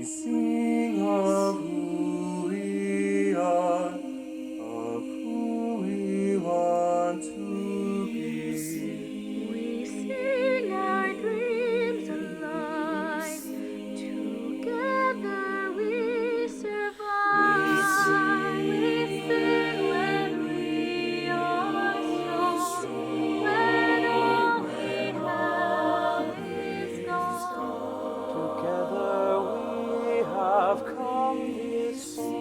sing of who we are, of who we want to be. We sing our dreams alive. Together we survive. We sing when we are strong, when all we have is gone. Together we have come this far.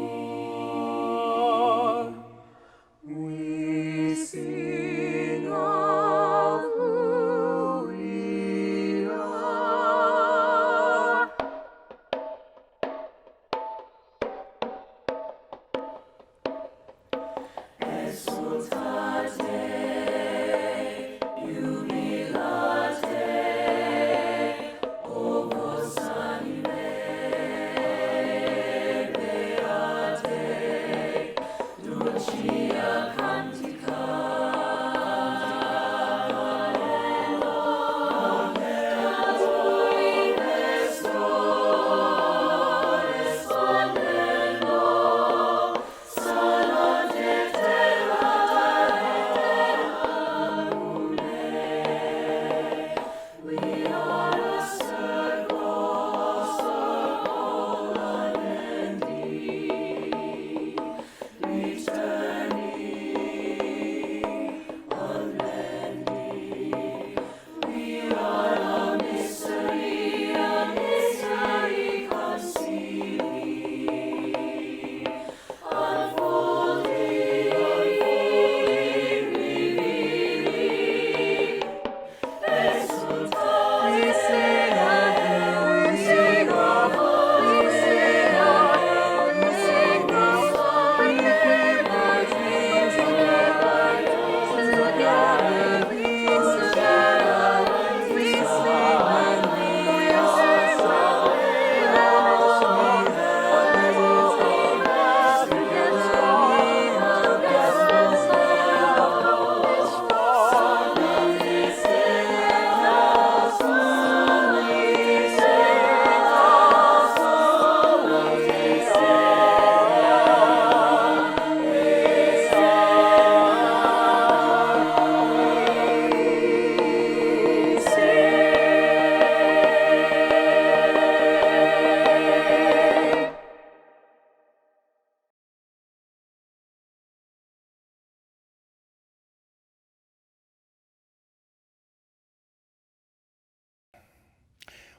We sing of who we are.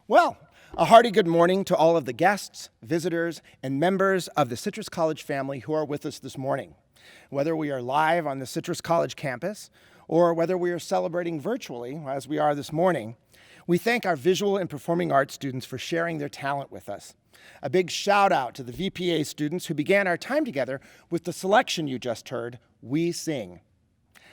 Well, a hearty good morning to all of the guests, visitors, and members of the Citrus College family who are with us this morning. Whether we are live on the Citrus College campus or whether we are celebrating virtually, as we are this morning, we thank our visual and performing arts students for sharing their talent with us. A big shout out to the VPA students who began our time together with the selection you just heard, We Sing.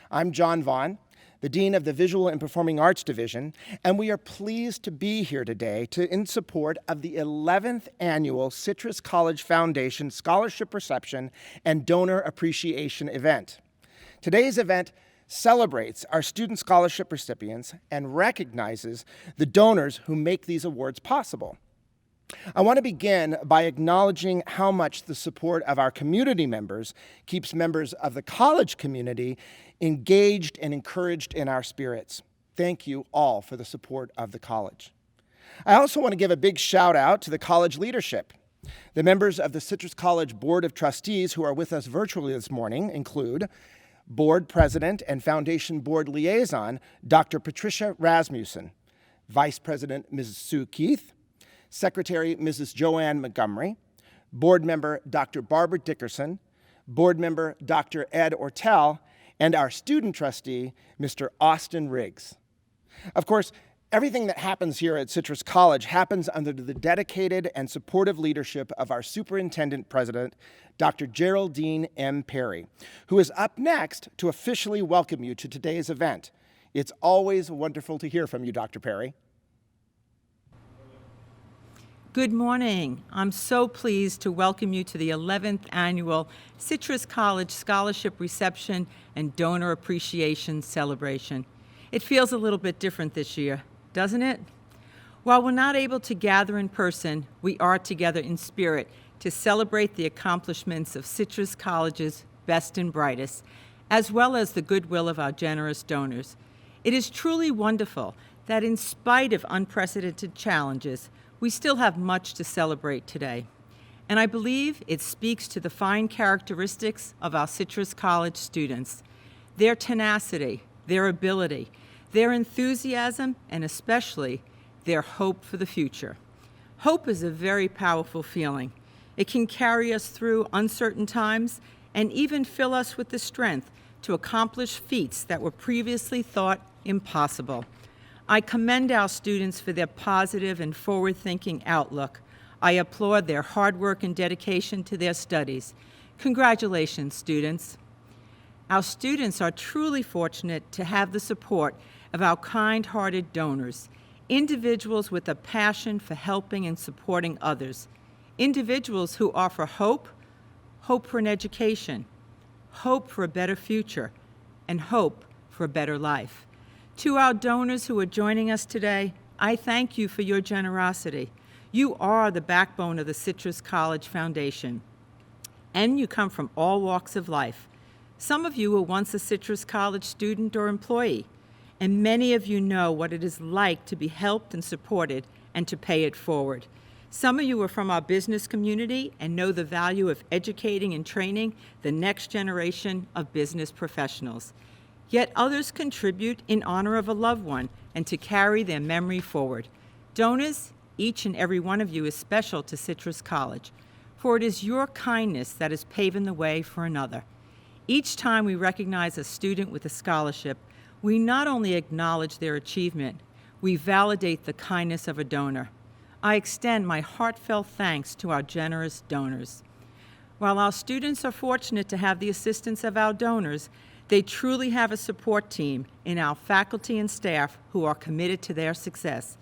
I'm John Vaughn, the Dean of the Visual and Performing Arts Division, and we are pleased to be here today in support of the 11th Annual Citrus College Foundation Scholarship Reception and Donor Appreciation event. Today's event celebrates our student scholarship recipients and recognizes the donors who make these awards possible. I want to begin by acknowledging how much the support of our community members keeps members of the college community engaged and encouraged in our spirits. Thank you all for the support of the college. I also want to give a big shout out to the college leadership. The members of the Citrus College Board of Trustees who are with us virtually this morning include Board President and Foundation Board Liaison, Dr. Patricia Rasmussen, Vice President Mrs. Sue Keith, Secretary Mrs. Joanne Montgomery, Board Member Dr. Barbara Dickerson, Board Member Dr. Ed Ortel, and our student trustee, Mr. Austin Riggs. Of course, everything that happens here at Citrus College happens under the dedicated and supportive leadership of our Superintendent President, Dr. Geraldine M. Perry, who is up next to officially welcome you to today's event. It's always wonderful to hear from you, Dr. Perry. Good morning. I'm so pleased to welcome you to the 11th Annual Citrus College Scholarship Reception and Donor Appreciation Celebration. It feels a little bit different this year, doesn't it? While we're not able to gather in person, we are together in spirit to celebrate the accomplishments of Citrus College's best and brightest, as well as the goodwill of our generous donors. It is truly wonderful that in spite of unprecedented challenges, we still have much to celebrate today. And I believe it speaks to the fine characteristics of our Citrus College students, their tenacity, their ability, their enthusiasm, and especially their hope for the future. Hope is a very powerful feeling. It can carry us through uncertain times and even fill us with the strength to accomplish feats that were previously thought impossible. I commend our students for their positive and forward-thinking outlook. I applaud their hard work and dedication to their studies. Congratulations, students. Our students are truly fortunate to have the support of our kind-hearted donors, individuals with a passion for helping and supporting others, individuals who offer hope, hope for an education, hope for a better future, and hope for a better life. To our donors who are joining us today, I thank you for your generosity. You are the backbone of the Citrus College Foundation, and you come from all walks of life. Some of you were once a Citrus College student or employee, and many of you know what it is like to be helped and supported and to pay it forward. Some of you are from our business community and know the value of educating and training the next generation of business professionals. Yet others contribute in honor of a loved one and to carry their memory forward. Donors, each and every one of you is special to Citrus College, for it is your kindness that is paving the way for another. Each time we recognize a student with a scholarship, we not only acknowledge their achievement, we validate the kindness of a donor. I extend my heartfelt thanks to our generous donors. While our students are fortunate to have the assistance of our donors, they truly have a support team in our faculty and staff who are committed to their success.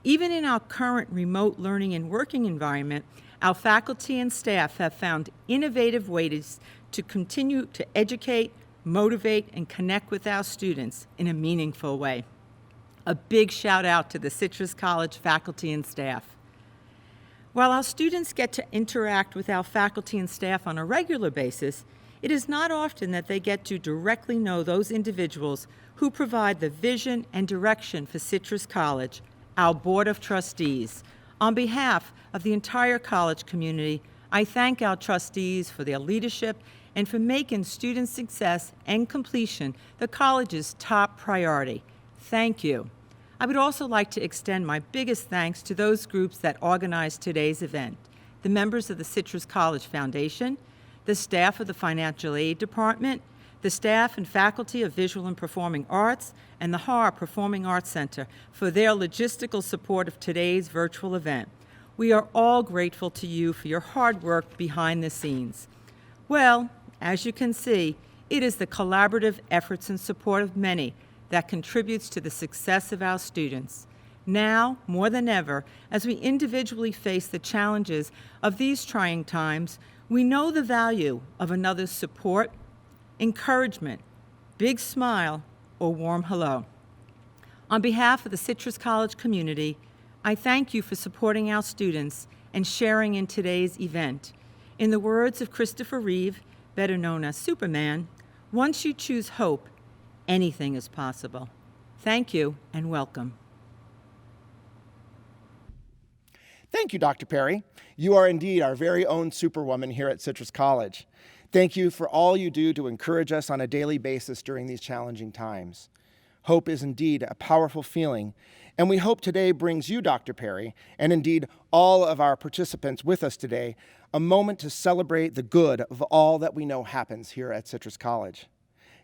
Even in our current remote learning and working environment, our faculty and staff have found innovative ways to continue to educate, motivate, and connect with our students in a meaningful way. A big shout out to the Citrus College faculty and staff. While our students get to interact with our faculty and staff on a regular basis, it is not often that they get to directly know those individuals who provide the vision and direction for Citrus College, our Board of Trustees. On behalf of the entire college community, I thank our trustees for their leadership and for making student success and completion the college's top priority. Thank you. I would also like to extend my biggest thanks to those groups that organized today's event: the members of the Citrus College Foundation, the staff of the Financial Aid Department, the staff and faculty of Visual and Performing Arts, and the HAR Performing Arts Center for their logistical support of today's virtual event. We are all grateful to you for your hard work behind the scenes. Well, as you can see, it is the collaborative efforts and support of many that contributes to the success of our students. Now, more than ever, as we individually face the challenges of these trying times, we know the value of another's support, encouragement, big smile, or warm hello. On behalf of the Citrus College community, I thank you for supporting our students and sharing in today's event. In the words of Christopher Reeve, better known as Superman, once you choose hope, anything is possible. Thank you and welcome. Thank you, Dr. Perry. You are indeed our very own superwoman here at Citrus College. Thank you for all you do to encourage us on a daily basis during these challenging times. Hope is indeed a powerful feeling, and we hope today brings you, Dr. Perry, and indeed all of our participants with us today, a moment to celebrate the good of all that we know happens here at Citrus College.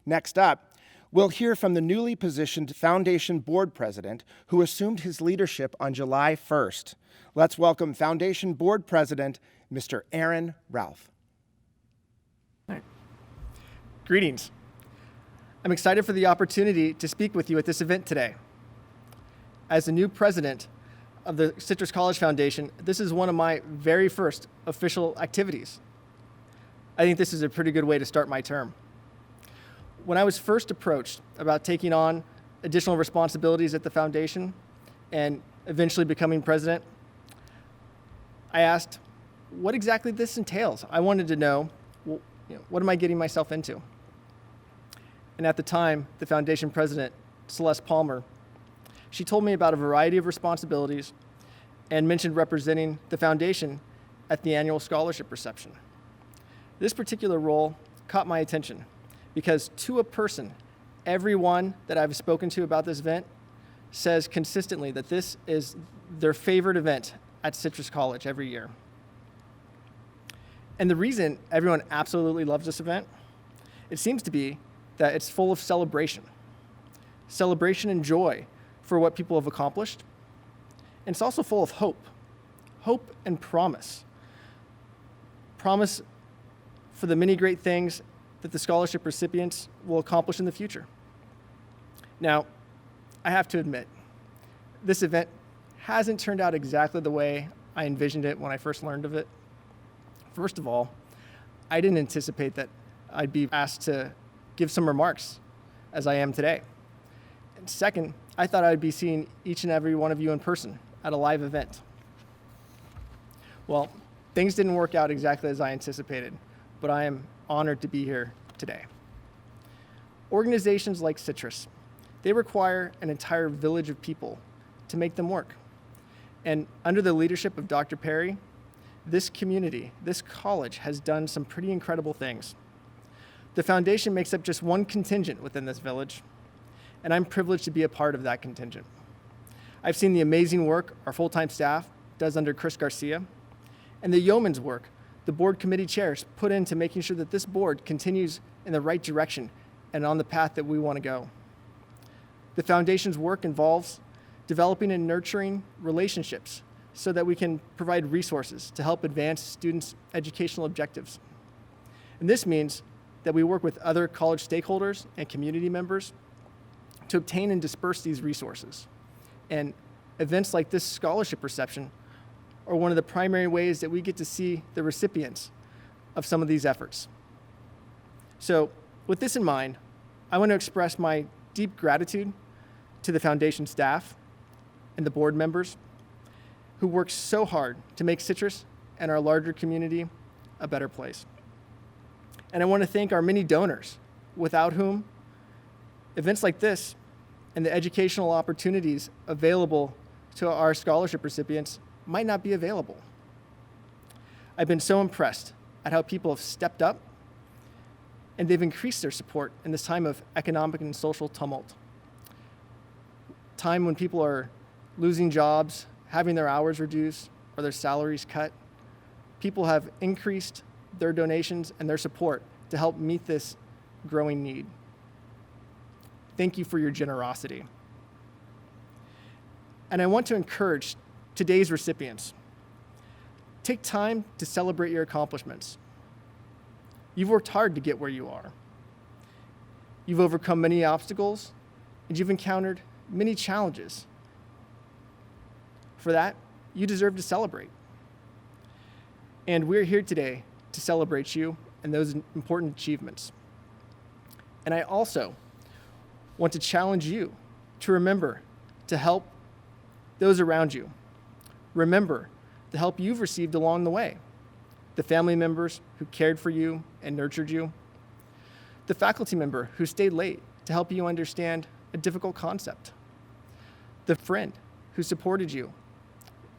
Next up, we'll hear from the newly positioned Foundation Board President who assumed his leadership on July 1st. Let's welcome Foundation Board President, Mr. Aaron Ralph. Greetings. I'm excited for the opportunity to speak with you at this event today. As the new president of the Citrus College Foundation, this is one of my very first official activities. I think this is a pretty good way to start my term. When I was first approached about taking on additional responsibilities at the foundation and eventually becoming president, I asked what exactly this entails. I wanted to know, well, what am I getting myself into? And at the time, the foundation president, Celeste Palmer, she told me about a variety of responsibilities and mentioned representing the foundation at the annual scholarship reception. This particular role caught my attention because to a person, everyone that I've spoken to about this event says consistently that this is their favorite event at Citrus College every year. And the reason everyone absolutely loves this event, it seems to be that it's full of celebration and joy for what people have accomplished. And it's also full of hope and promise. Promise for the many great things that the scholarship recipients will accomplish in the future. Now, I have to admit, this event hasn't turned out exactly the way I envisioned it when I first learned of it. First of all, I didn't anticipate that I'd be asked to give some remarks as I am today. And second, I thought I'd be seeing each and every one of you in person at a live event. Well, things didn't work out exactly as I anticipated, but I am honored to be here today. Organizations like Citrus, they require an entire village of people to make them work. And under the leadership of Dr. Perry, this community, this college has done some pretty incredible things. The foundation makes up just one contingent within this village, and I'm privileged to be a part of that contingent. I've seen the amazing work our full-time staff does under Chris Garcia, and the yeoman's work the board committee chairs put into making sure that this board continues in the right direction and on the path that we want to go. The foundation's work involves developing and nurturing relationships so that we can provide resources to help advance students' educational objectives. And this means that we work with other college stakeholders and community members to obtain and disperse these resources. And events like this scholarship reception are one of the primary ways that we get to see the recipients of some of these efforts. So with this in mind, I want to express my deep gratitude to the foundation staff and the board members who work so hard to make Citrus and our larger community a better place. And I want to thank our many donors, without whom events like this and the educational opportunities available to our scholarship recipients might not be available. I've been so impressed at how people have stepped up and they've increased their support in this time of economic and social tumult. Time when people are losing jobs, having their hours reduced, or their salaries cut. People have increased their donations and their support to help meet this growing need. Thank you for your generosity. And I want to encourage today's recipients. Take time to celebrate your accomplishments. You've worked hard to get where you are. You've overcome many obstacles, and you've encountered many challenges. For that, you deserve to celebrate. And we're here today to celebrate you and those important achievements. And I also want to challenge you to remember to help those around you. Remember the help you've received along the way, the family members who cared for you and nurtured you, the faculty member who stayed late to help you understand a difficult concept, the friend who supported you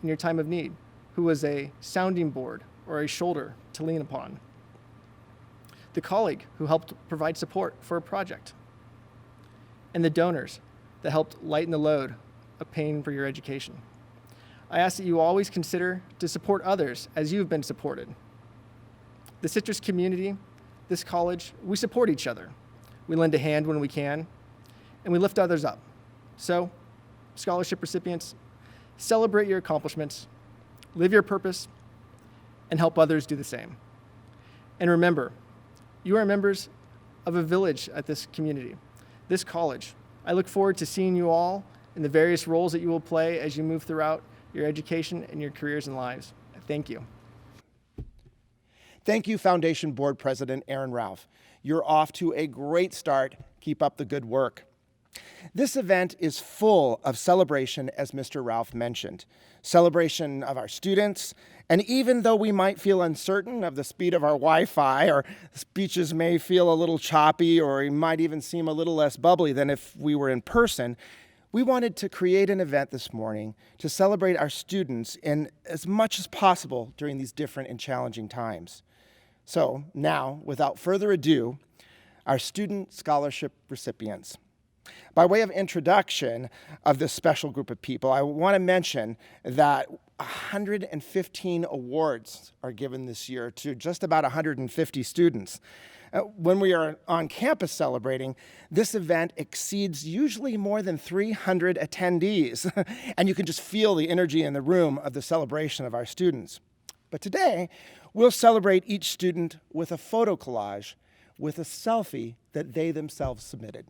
in your time of need, who was a sounding board or a shoulder to lean upon, the colleague who helped provide support for a project, and the donors that helped lighten the load of paying for your education. I ask that you always consider to support others as you've been supported. The Citrus community, this college, we support each other. We lend a hand when we can, and we lift others up. So, scholarship recipients, celebrate your accomplishments, live your purpose, and help others do the same. And remember, you are members of a village at this community, this college. I look forward to seeing you all in the various roles that you will play as you move throughout your education and your careers and lives. Thank you. Thank you, Foundation Board President Aaron Ralph. You're off to a great start. Keep up the good work. This event is full of celebration, as Mr. Ralph mentioned. Celebration of our students, and even though we might feel uncertain of the speed of our Wi-Fi, or speeches may feel a little choppy, or it might even seem a little less bubbly than if we were in person, we wanted to create an event this morning to celebrate our students in as much as possible during these different and challenging times. So now, without further ado, our student scholarship recipients. By way of introduction of this special group of people, I want to mention that 115 awards are given this year to just about 150 students. When we are on campus celebrating, this event exceeds usually more than 300 attendees, and you can just feel the energy in the room of the celebration of our students. But today, we'll celebrate each student with a photo collage with a selfie that they themselves submitted.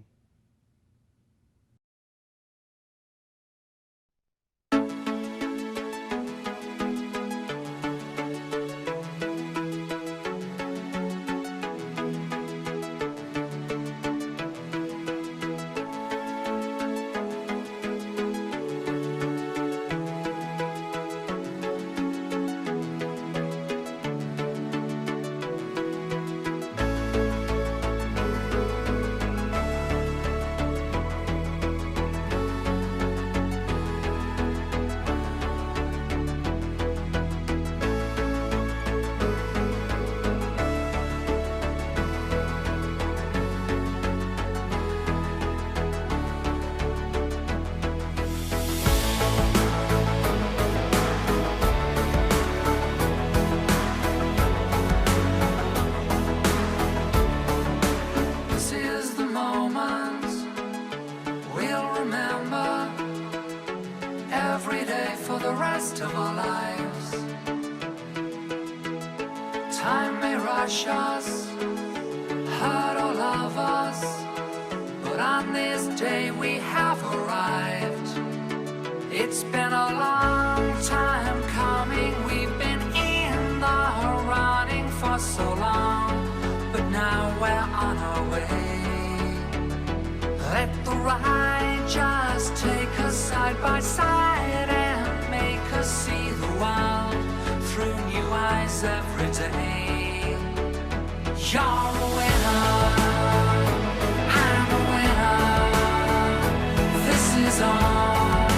Of our lives, time may rush us, hurt or love us, but on this day we have arrived. It's been a long time coming, we've been in the running for so long, but now we're on our way. Let the ride just take us side by side and make us see the world through new eyes every day. You're a winner, I'm a winner. This is all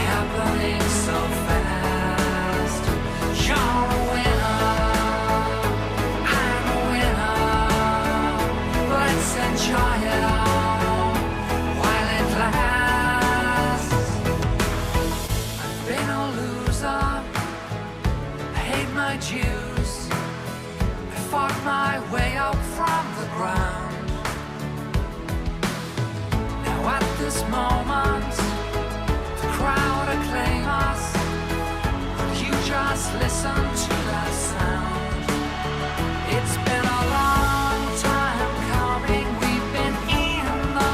happening so fast. You're a winner, I'm a winner. Let's enjoy it all while it lasts. I've been a loser, I hate my dues. I fought my way up from the ground. Now at this moment, the crowd acclaim us. Would you just listen to that sound? It's been a long time coming. We've been in the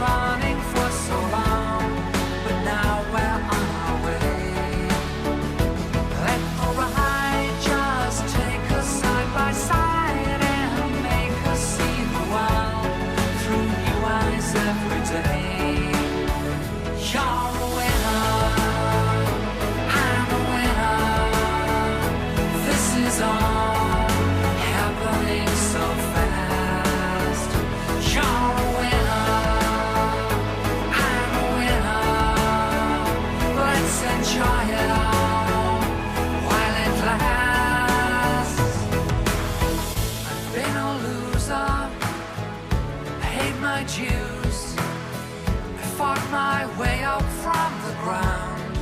running for so long, but now we're on our way. Let the ride just take us side by side and make us see the world through new eyes every day. You're a winner, I'm a winner. This is all happening so fast. You're a winner, I'm a winner. Let's enjoy it all while it lasts. I've been a loser, I hate my dues. I fought my way up from the ground.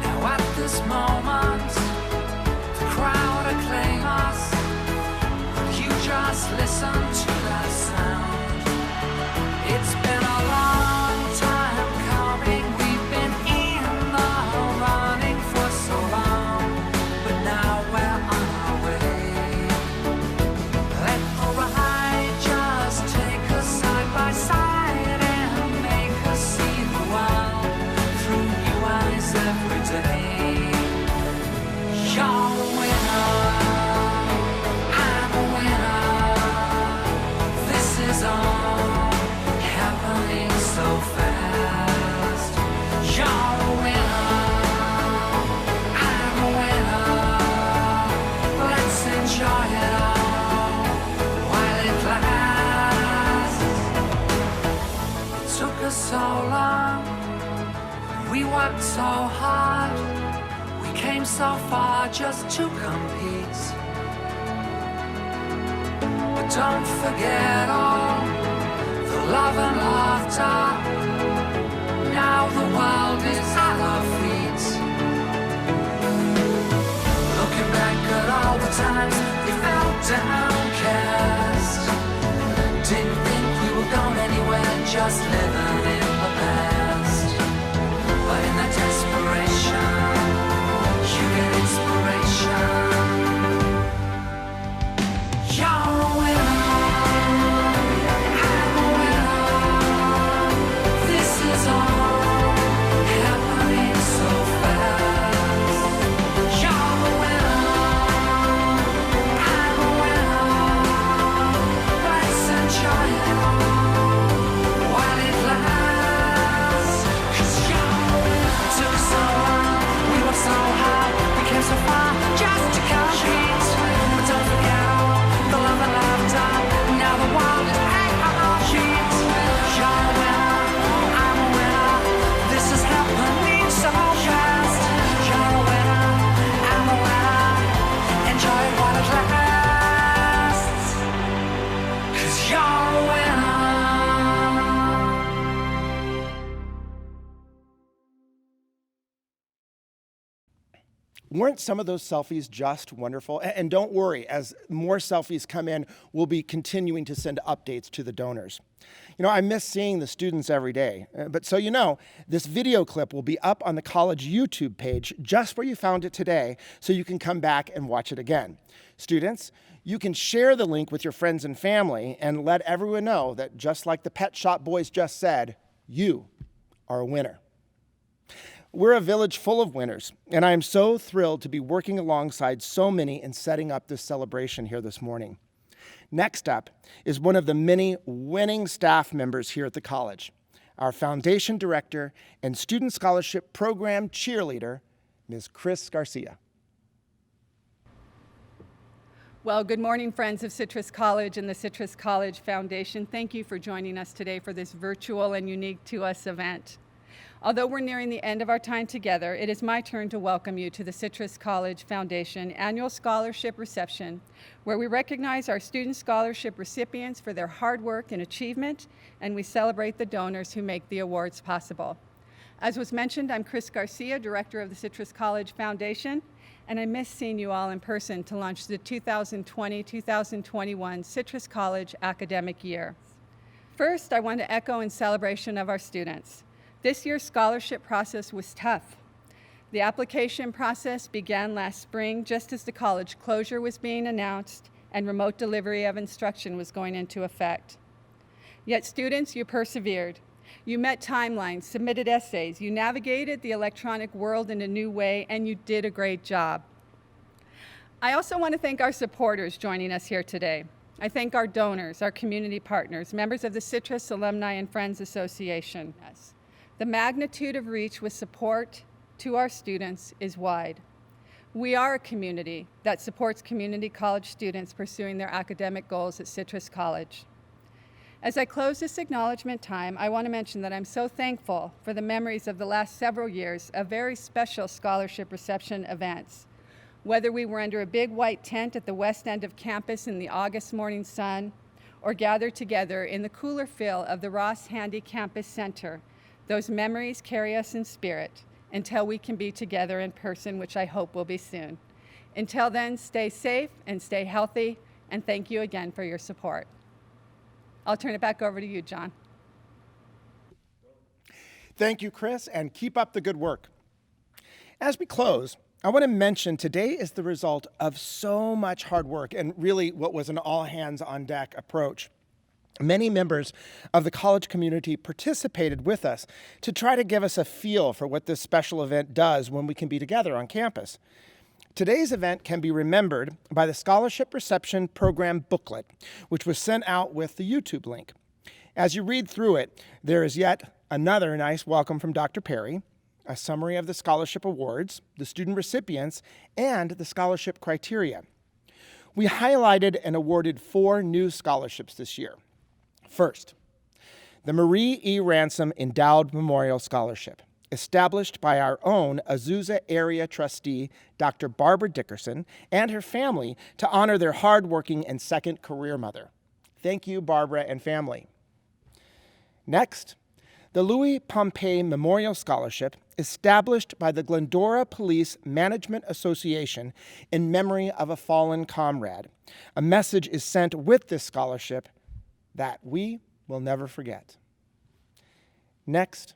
Now at this moment, the crowd acclaim us. Would you just listen to that sound? It's been a long time coming. We've been in the running for so long, but now we're on our way. Let the ride just take us side by side and make us see the world through new eyes every day. You're a winner, I'm a winner. so hard. We came so far just to compete. But don't forget all the love and laughter. Now the world is at our feet. Looking back at all the times we felt downcast. Didn't think we were going anywhere, just living in the past. But in that desperation, you get inspiration. You're a winner, I'm a winner. This is all happening so fast. You're a winner, I'm a winner. Let's enjoy it while it lasts. 'Cause you're a winner. Took so long, we were so high, we came so far just to compete. But don't forget all the love and laughter. Now the world is at our feet. You're a winner, I'm a winner. This is happening so fast. You're a winner, I'm a winner. Enjoy it while it lasts. 'Cause you're a winner. Weren't some of those selfies just wonderful? And don't worry, as more selfies come in, we'll be continuing to send updates to the donors. You know, I miss seeing the students every day. But so you know, this video clip will be up on the college YouTube page just where you found it today, so you can come back and watch it again. Students, you can share the link with your friends and family and let everyone know that just like the Pet Shop Boys just said, you are a winner. We're a village full of winners, and I am so thrilled to be working alongside so many in setting up this celebration here this morning. Next up is one of the many winning staff members here at the college, our foundation director and student scholarship program cheerleader, Ms. Chris Garcia. Well, good morning, friends of Citrus College and the Citrus College Foundation. Thank you for joining us today for this virtual and unique to us event. Although we're nearing the end of our time together, it is my turn to welcome you to the Citrus College Foundation Annual Scholarship Reception, where we recognize our student scholarship recipients for their hard work and achievement, and we celebrate the donors who make the awards possible. As was mentioned, I'm Chris Garcia, Director of the Citrus College Foundation, and I miss seeing you all in person to launch the 2020-2021 Citrus College academic year. First, I want to echo in celebration of our students. This year's scholarship process was tough. The application process began last spring just as the college closure was being announced and remote delivery of instruction was going into effect. Yet students, you persevered. You met timelines, submitted essays, you navigated the electronic world in a new way, and you did a great job. I also want to thank our supporters joining us here today. I thank our donors, our community partners, members of the Citrus Alumni and Friends Association. The magnitude of reach with support to our students is wide. We are a community that supports community college students pursuing their academic goals at Citrus College. As I close this acknowledgement time, I want to mention that I'm so thankful for the memories of the last several years of very special scholarship reception events. Whether we were under a big white tent at the west end of campus in the August morning sun, or gathered together in the cooler feel of the Ross Handy Campus Center, those memories carry us in spirit until we can be together in person, which I hope will be soon. Until then, stay safe and stay healthy, and thank you again for your support. I'll turn it back over to you, John. Thank you, Chris, and keep up the good work. As we close, I want to mention today is the result of so much hard work and really what was an all-hands-on-deck approach. Many members of the college community participated with us to try to give us a feel for what this special event does when we can be together on campus. Today's event can be remembered by the Scholarship Reception Program booklet, which was sent out with the YouTube link. As you read through it, there is yet another nice welcome from Dr. Perry, a summary of the scholarship awards, the student recipients, and the scholarship criteria. We highlighted and awarded 4 new scholarships this year. First, the Marie E. Ransom Endowed Memorial Scholarship. established by our own Azusa area trustee, Dr. Barbara Dickerson, and her family to honor their hardworking and second career mother. Thank you, Barbara and family. Next, the Louis Pompey Memorial Scholarship, established by the Glendora Police Management Association in memory of a fallen comrade. A message is sent with this scholarship that we will never forget. Next,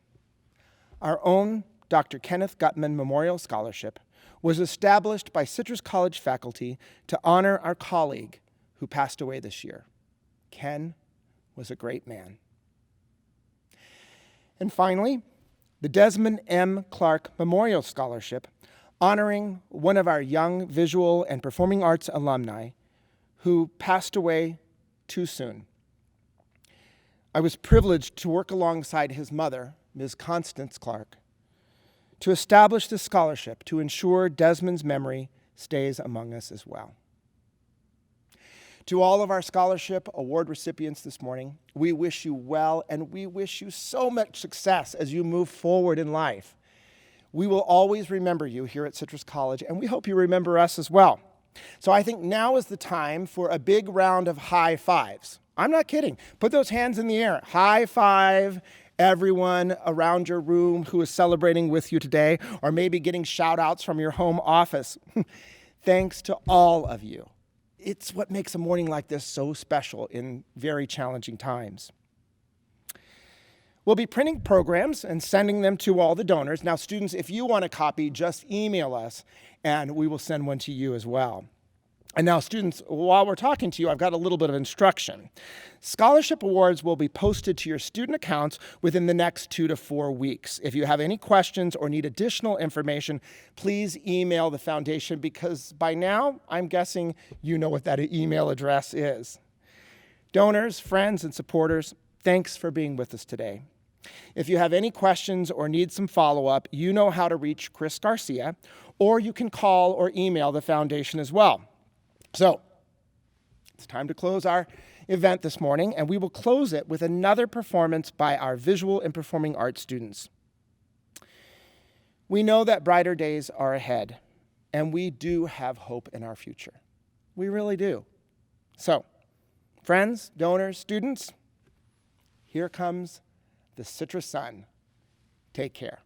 our own Dr. Kenneth Gutman Memorial Scholarship was established by Citrus College faculty to honor our colleague who passed away this year. Ken was a great man. And finally, the Desmond M. Clark Memorial Scholarship, honoring one of our young visual and performing arts alumni who passed away too soon. I was privileged to work alongside his mother, Ms. Constance Clark, to establish this scholarship to ensure Desmond's memory stays among us as well. To all of our scholarship award recipients this morning, we wish you well and we wish you so much success as you move forward in life. We will always remember you here at Citrus College, and we hope you remember us as well. So I think now is the time for a big round of high fives. I'm not kidding. Put those hands in the air. High five everyone around your room who is celebrating with you today, or maybe getting shout outs from your home office. Thanks to all of you. It's what makes a morning like this so special in very challenging times. We'll be printing programs and sending them to all the donors. Now, students, if you want a copy, just email us and we will send one to you as well. And now, students, while we're talking to you, I've got a little bit of instruction. Scholarship awards will be posted to your student accounts within the next 2 to 4 weeks. If you have any questions or need additional information, please email the foundation, because by now, I'm guessing you know what that email address is. Donors, friends, and supporters, thanks for being with us today. If you have any questions or need some follow-up, you know how to reach Chris Garcia, or you can call or email the foundation as well. So, it's time to close our event this morning, and we will close it with another performance by our visual and performing arts students. We know that brighter days are ahead, and we do have hope in our future. We really do. So, friends, donors, students, here comes the Citrus Sun. Take care.